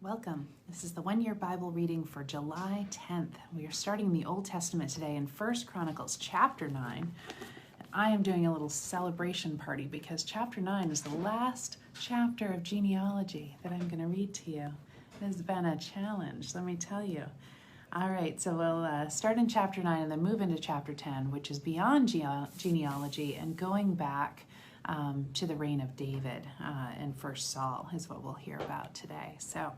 Welcome. This is the one-year Bible reading for July 10th. We are starting the Old Testament today in 1 Chronicles chapter 9. I am doing a little celebration party because chapter 9 is the last chapter of genealogy that I'm going to read to you. It has been a challenge, let me tell you. All right, so we'll start in chapter 9 and then move into chapter 10, which is beyond genealogy and going back to the reign of David and 1 Saul is what we'll hear about today. So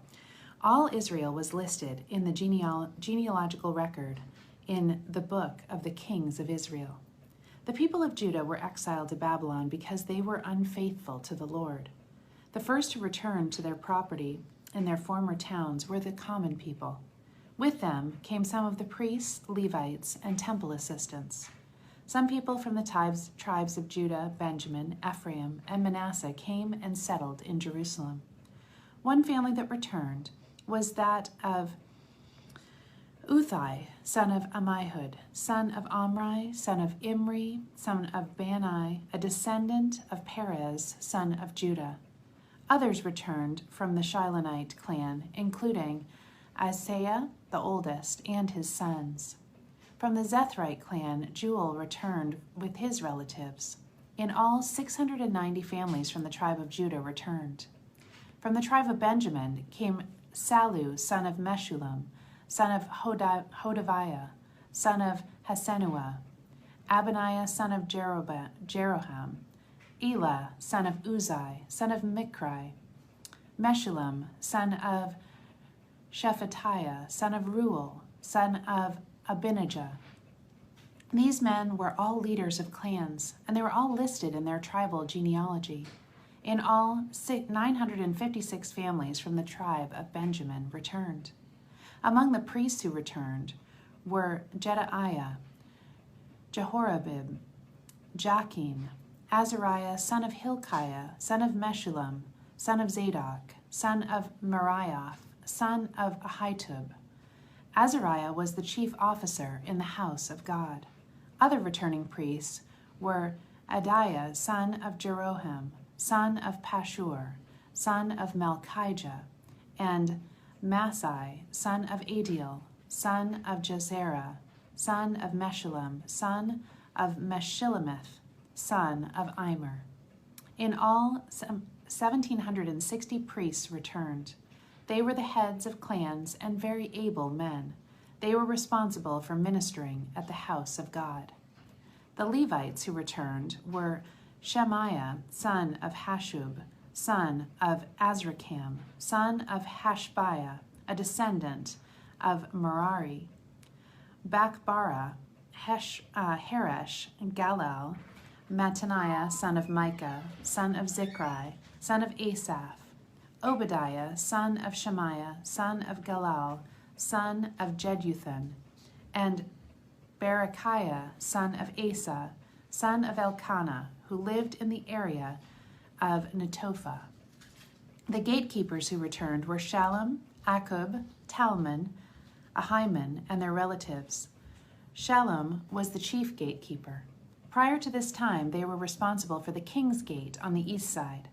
all Israel was listed in the genealogical record in the book of the Kings of Israel. The people of Judah were exiled to Babylon because they were unfaithful to the Lord. The first to return to their property in their former towns were the common people. With them came some of the priests, Levites, and temple assistants. Some people from the tribes of Judah, Benjamin, Ephraim, and Manasseh came and settled in Jerusalem. One family that returned was that of Uthai, son of Ammihud, son of Omri, son of Imri, son of Bani, a descendant of Perez, son of Judah. Others returned from the Shilonite clan, including Isaiah, the oldest, and his sons. From the Zethrite clan, Jewel returned with his relatives. In all, 690 families from the tribe of Judah returned. From the tribe of Benjamin came Sallu, son of Meshullam, son of Hodaviah, son of Hasenuah, Abaniah, son of Jeroham, Elah, son of Uzai, son of Mikri, Meshullam, son of Shephatiah, son of Ruel, son of Abinijah. These men were all leaders of clans, and they were all listed in their tribal genealogy. In all, 956 families from the tribe of Benjamin returned. Among the priests who returned were Jedaiah, Jehorabib, Jachin, Azariah, son of Hilkiah, son of Meshullam, son of Zadok, son of Meraioth, son of Ahitub. Azariah was the chief officer in the house of God. Other returning priests were Adiah, son of Jeroham, son of Pashur, son of Malchijah, and Masai, son of Adiel, son of Jezerah, son of Meshullam, son of Meshillemith, son of Immer. In all, 1,760 priests returned. They were the heads of clans and very able men. They were responsible for ministering at the house of God. The Levites who returned were Shemaiah, son of Hashub, son of Azrikam, son of Hashbiah, a descendant of Merari, Bakbara, Heresh, Galal, Mattaniah, son of Micah, son of Zikri, son of Asaph, Obadiah, son of Shemaiah, son of Galal, son of Jeduthun, and Berechiah, son of Asa, son of Elkanah, who lived in the area of Netophah. The gatekeepers who returned were Shallum, Akub, Talmon, Ahiman, and their relatives. Shallum was the chief gatekeeper. Prior to this time, they were responsible for the king's gate on the east side.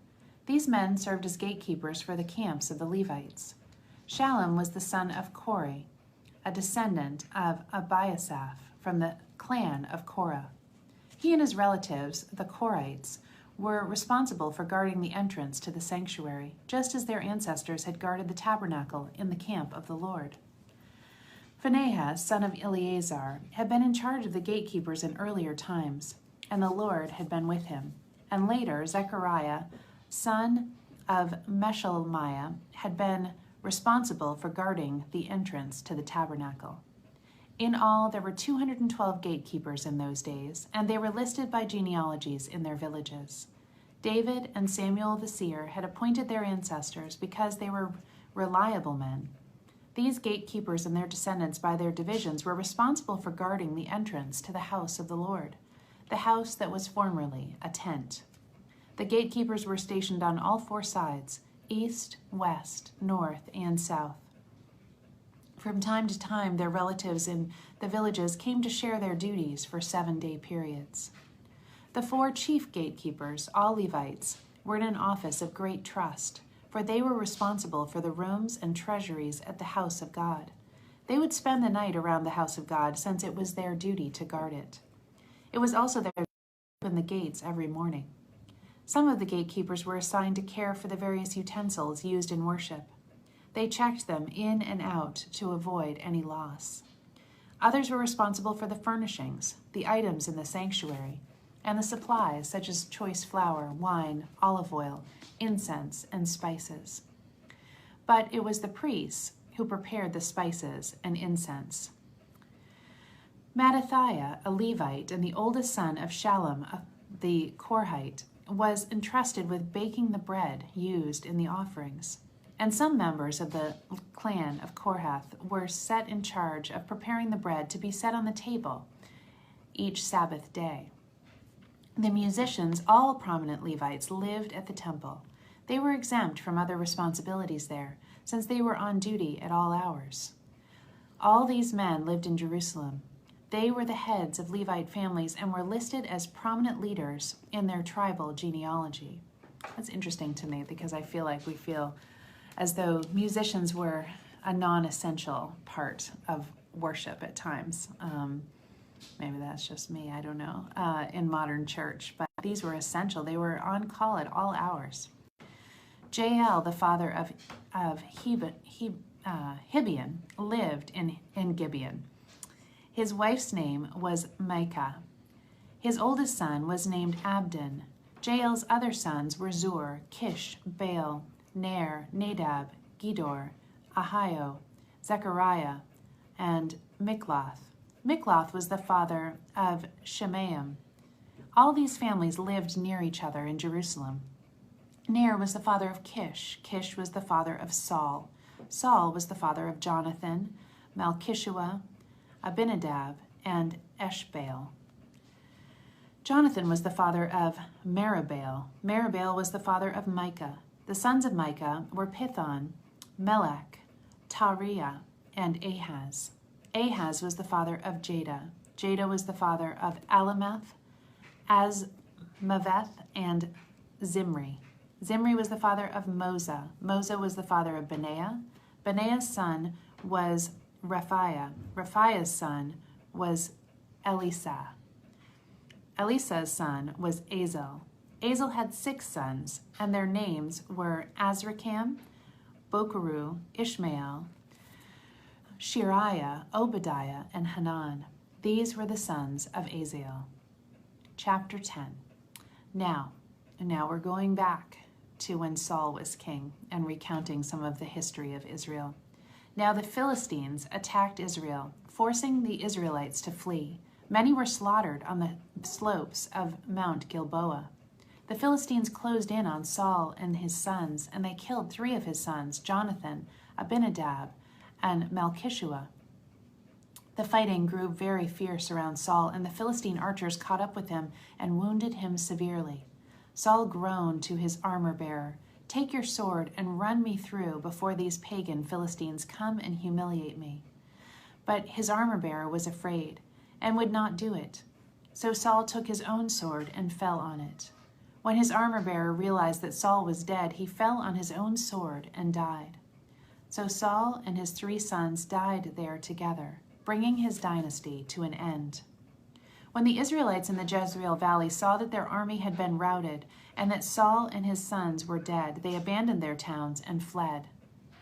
These men served as gatekeepers for the camps of the Levites. Shallum was the son of Kore, a descendant of Abiasaph from the clan of Korah. He and his relatives, the Korites, were responsible for guarding the entrance to the sanctuary, just as their ancestors had guarded the tabernacle in the camp of the Lord. Phinehas, son of Eleazar, had been in charge of the gatekeepers in earlier times, and the Lord had been with him. And later, Zechariah, son of Meshelmiah, had been responsible for guarding the entrance to the tabernacle. In all, there were 212 gatekeepers in those days, and they were listed by genealogies in their villages. David and Samuel the seer had appointed their ancestors because they were reliable men. These gatekeepers and their descendants by their divisions were responsible for guarding the entrance to the house of the Lord, the house that was formerly a tent. The gatekeepers were stationed on all four sides, east, west, north, and south. From time to time, their relatives in the villages came to share their duties for 7-day periods. The 4 chief gatekeepers, all Levites, were in an office of great trust, for they were responsible for the rooms and treasuries at the house of God. They would spend the night around the house of God, since it was their duty to guard it. It was also their duty to open the gates every morning. Some of the gatekeepers were assigned to care for the various utensils used in worship. They checked them in and out to avoid any loss. Others were responsible for the furnishings, the items in the sanctuary, and the supplies such as choice flour, wine, olive oil, incense, and spices. But it was the priests who prepared the spices and incense. Mattathiah, a Levite and the oldest son of Shallum, the Korhite, was entrusted with baking the bread used in the offerings. And some members of the clan of Kohath were set in charge of preparing the bread to be set on the table each Sabbath day. The musicians, all prominent Levites, lived at the temple. They were exempt from other responsibilities there, since they were on duty at all hours. All these men lived in Jerusalem. They were the heads of Levite families and were listed as prominent leaders in their tribal genealogy. That's interesting to me, because I feel like we feel as though musicians were a non-essential part of worship at times. Maybe that's just me, I don't know, in modern church. But these were essential. They were on call at all hours. Jael, the father of Gibeon, lived in Gibeon. His wife's name was Micah. His oldest son was named Abdon. Jael's other sons were Zur, Kish, Baal, Ner, Nadab, Gedor, Ahio, Zechariah, and Mikloth. Mikloth was the father of Shemaim. All these families lived near each other in Jerusalem. Ner was the father of Kish. Kish was the father of Saul. Saul was the father of Jonathan, Malchishua, Abinadab, and Eshbaal. Jonathan was the father of Meribbaal. Meribbaal was the father of Micah. The sons of Micah were Pithon, Melech, Tariah, and Ahaz. Ahaz was the father of Jada. Jada was the father of Alameth, Azmaveth, and Zimri. Zimri was the father of Moza. Moza was the father of Benaiah. Benaiah's son was Raphiah. Raphiah's son was Elisa. Elisa's son was Azel. Azel had 6 sons, and their names were Azrikam, Bokeru, Ishmael, Shiriah, Obadiah, and Hanan. These were the sons of Azel. Chapter 10. Now we're going back to when Saul was king and recounting some of the history of Israel. Now the Philistines attacked Israel, forcing the Israelites to flee. Many were slaughtered on the slopes of Mount Gilboa. The Philistines closed in on Saul and his sons, and they killed 3 of his sons, Jonathan, Abinadab, and Malchishua. The fighting grew very fierce around Saul, and the Philistine archers caught up with him and wounded him severely. Saul groaned to his armor-bearer, "Take your sword and run me through before these pagan Philistines come and humiliate me." But his armor-bearer was afraid and would not do it. So Saul took his own sword and fell on it. When his armor-bearer realized that Saul was dead, he fell on his own sword and died. So Saul and his 3 sons died there together, bringing his dynasty to an end. When the Israelites in the Jezreel Valley saw that their army had been routed and that Saul and his sons were dead, they abandoned their towns and fled.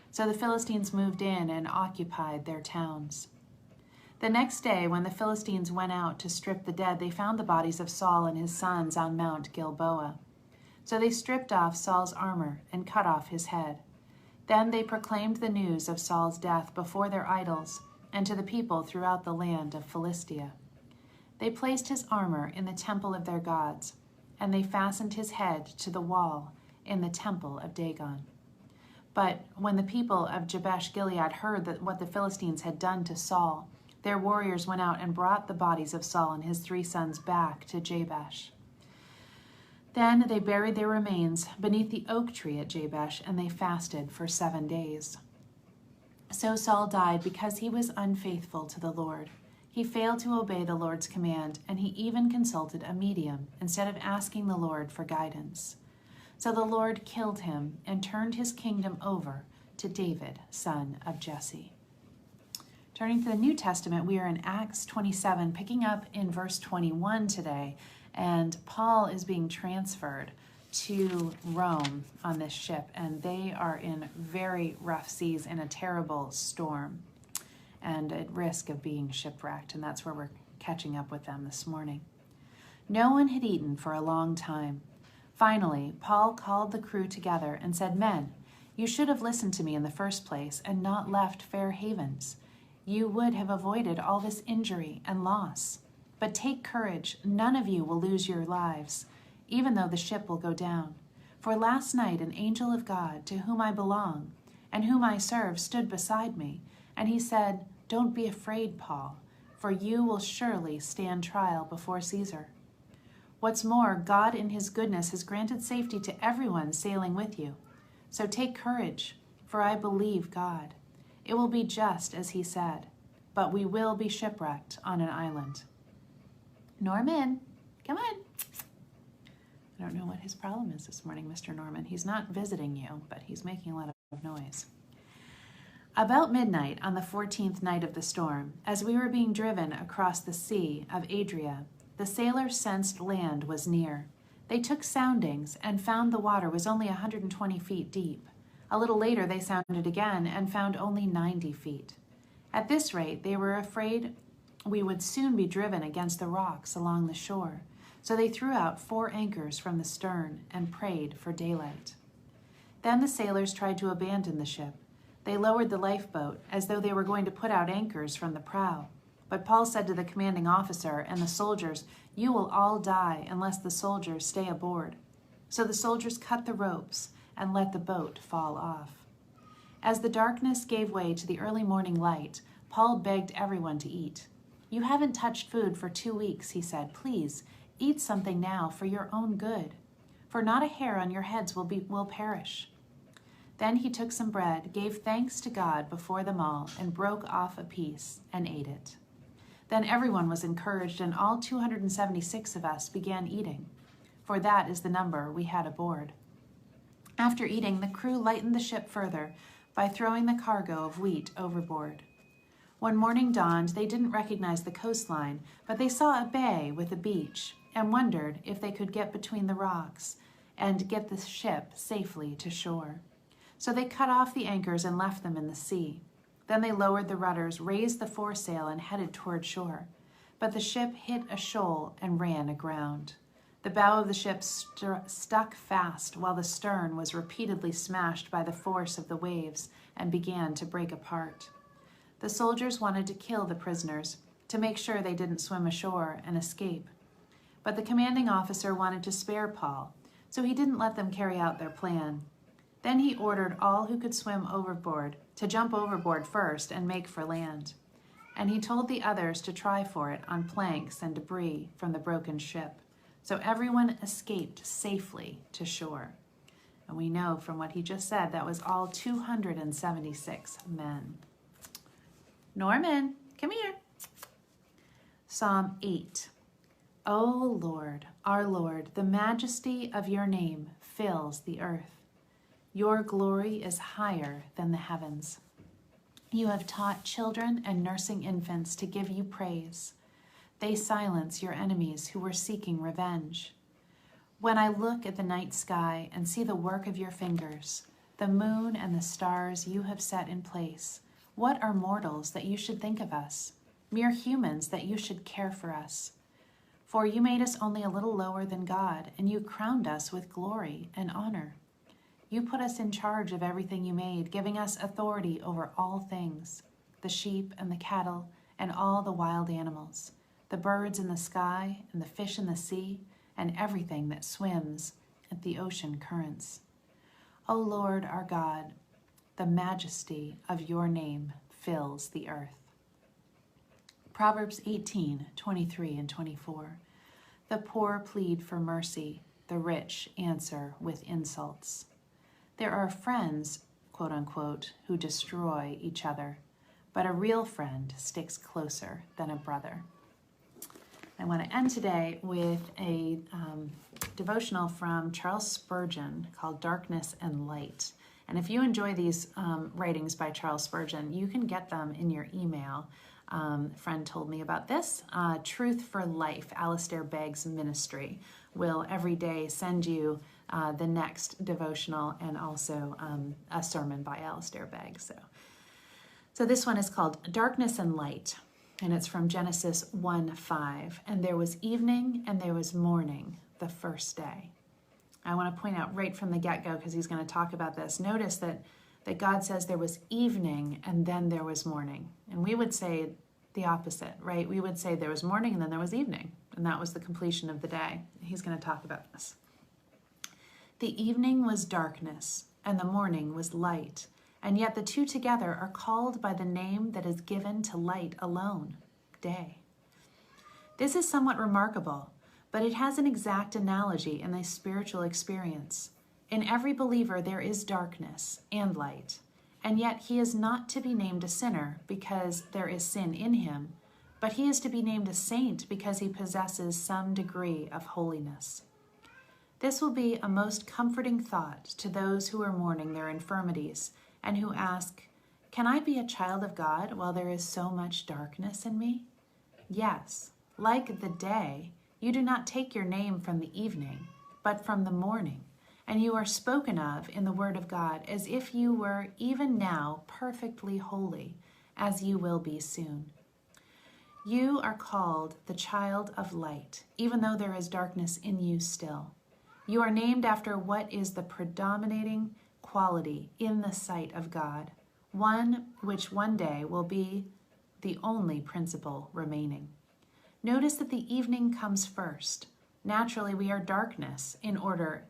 So the Philistines moved in and occupied their towns. The next day, when the Philistines went out to strip the dead, they found the bodies of Saul and his sons on Mount Gilboa. So they stripped off Saul's armor and cut off his head. Then they proclaimed the news of Saul's death before their idols and to the people throughout the land of Philistia. They placed his armor in the temple of their gods, and they fastened his head to the wall in the temple of Dagon. But when the people of Jabesh Gilead heard that what the Philistines had done to Saul, their warriors went out and brought the bodies of Saul and his 3 sons back to Jabesh. Then they buried their remains beneath the oak tree at Jabesh, and they fasted for 7 days. So Saul died because he was unfaithful to the Lord. He failed to obey the Lord's command, and he even consulted a medium instead of asking the Lord for guidance. So the Lord killed him and turned his kingdom over to David, son of Jesse. Turning to the New Testament, we are in Acts 27, picking up in verse 21 today, and Paul is being transferred to Rome on this ship, and they are in very rough seas in a terrible storm and at risk of being shipwrecked, and that's where we're catching up with them this morning. No one had eaten for a long time. Finally, Paul called the crew together and said, "Men, you should have listened to me in the first place and not left Fair Havens. You would have avoided all this injury and loss. But take courage, none of you will lose your lives, even though the ship will go down. For last night an angel of God, to whom I belong and whom I serve, stood beside me, and he said, 'Don't be afraid, Paul, for you will surely stand trial before Caesar. What's more, God in his goodness has granted safety to everyone sailing with you. So take courage, for I believe God. It will be just as he said, but we will be shipwrecked on an island.'" Norman, come on. I don't know what his problem is this morning, Mr. Norman. He's not visiting you, but he's making a lot of noise. About midnight on the 14th night of the storm, as we were being driven across the Sea of Adria, the sailors sensed land was near. They took soundings and found the water was only 120 feet deep. A little later, they sounded again and found only 90 feet. At this rate, they were afraid we would soon be driven against the rocks along the shore. So they threw out 4 anchors from the stern and prayed for daylight. Then the sailors tried to abandon the ship. They lowered the lifeboat as though they were going to put out anchors from the prow. But Paul said to the commanding officer and the soldiers, "You will all die unless the soldiers stay aboard." So the soldiers cut the ropes and let the boat fall off. As the darkness gave way to the early morning light, Paul begged everyone to eat. "You haven't touched food for 2 weeks," he said. "Please, eat something now for your own good, for not a hair on your heads will perish." Then he took some bread, gave thanks to God before them all, and broke off a piece and ate it. Then everyone was encouraged, and all 276 of us began eating, for that is the number we had aboard. After eating, the crew lightened the ship further by throwing the cargo of wheat overboard. When morning dawned, they didn't recognize the coastline, but they saw a bay with a beach and wondered if they could get between the rocks and get the ship safely to shore. So they cut off the anchors and left them in the sea. Then they lowered the rudders, raised the foresail, and headed toward shore. But the ship hit a shoal and ran aground. The bow of the ship stuck fast, while the stern was repeatedly smashed by the force of the waves and began to break apart. The soldiers wanted to kill the prisoners to make sure they didn't swim ashore and escape. But the commanding officer wanted to spare Paul, so he didn't let them carry out their plan. Then he ordered all who could swim overboard to jump overboard first and make for land. And he told the others to try for it on planks and debris from the broken ship. So everyone escaped safely to shore. And we know from what he just said that was all 276 men. Norman, come here. Psalm 8. O Lord, our Lord, the majesty of your name fills the earth. Your glory is higher than the heavens. You have taught children and nursing infants to give you praise. They silence your enemies who were seeking revenge. When I look at the night sky and see the work of your fingers, the moon and the stars you have set in place, what are mortals that you should think of us, mere humans that you should care for us? For you made us only a little lower than God, and you crowned us with glory and honor. You put us in charge of everything you made, giving us authority over all things, the sheep and the cattle and all the wild animals, the birds in the sky and the fish in the sea, and everything that swims at the ocean currents. O Lord our God, the majesty of your name fills the earth. Proverbs 18:23 and 24. The poor plead for mercy, the rich answer with insults. There are friends, quote unquote, who destroy each other, but a real friend sticks closer than a brother. I want to end today with a devotional from Charles Spurgeon called Darkness and Light. And if you enjoy these writings by Charles Spurgeon, you can get them in your email. A friend told me about this. Truth for Life, Alistair Begg's ministry, will every day send you the next devotional and also a sermon by Alistair Begg. So this one is called Darkness and Light, and it's from Genesis 1:5. And there was evening and there was morning the first day. I want to point out right from the get-go, because he's going to talk about this. Notice that God says there was evening and then there was morning. And we would say the opposite, right? We would say there was morning and then there was evening, and that was the completion of the day. He's going to talk about this. The evening was darkness and the morning was light, and yet the two together are called by the name that is given to light alone, day. This is somewhat remarkable, but it has an exact analogy in the spiritual experience. In every believer there is darkness and light, and yet he is not to be named a sinner because there is sin in him, but he is to be named a saint because he possesses some degree of holiness. This will be a most comforting thought to those who are mourning their infirmities and who ask, "Can I be a child of God while there is so much darkness in me?" Yes, like the day, you do not take your name from the evening, but from the morning, and you are spoken of in the Word of God as if you were even now perfectly holy, as you will be soon. You are called the child of light, even though there is darkness in you still. You are named after what is the predominating quality in the sight of God, one which one day will be the only principle remaining. Notice that the evening comes first. Naturally, we are darkness in order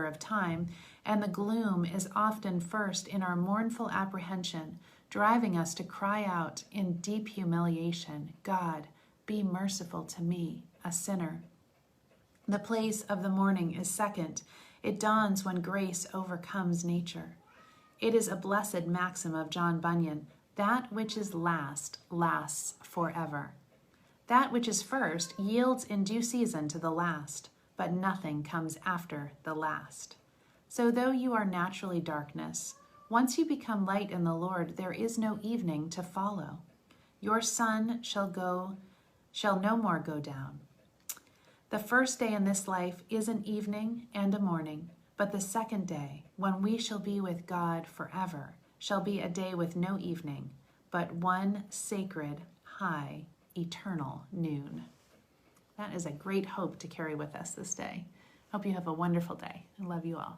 of time, and the gloom is often first in our mournful apprehension, driving us to cry out in deep humiliation, "God, be merciful to me, a sinner." The place of the morning is second. It dawns when grace overcomes nature. It is a blessed maxim of John Bunyan, "That which is last lasts forever." That which is first yields in due season to the last, but nothing comes after the last. So though you are naturally darkness, once you become light in the Lord, there is no evening to follow. Your sun shall no more go down. The first day in this life is an evening and a morning, but the second day, when we shall be with God forever, shall be a day with no evening, but one sacred, high, eternal noon. That is a great hope to carry with us this day. Hope you have a wonderful day. I love you all.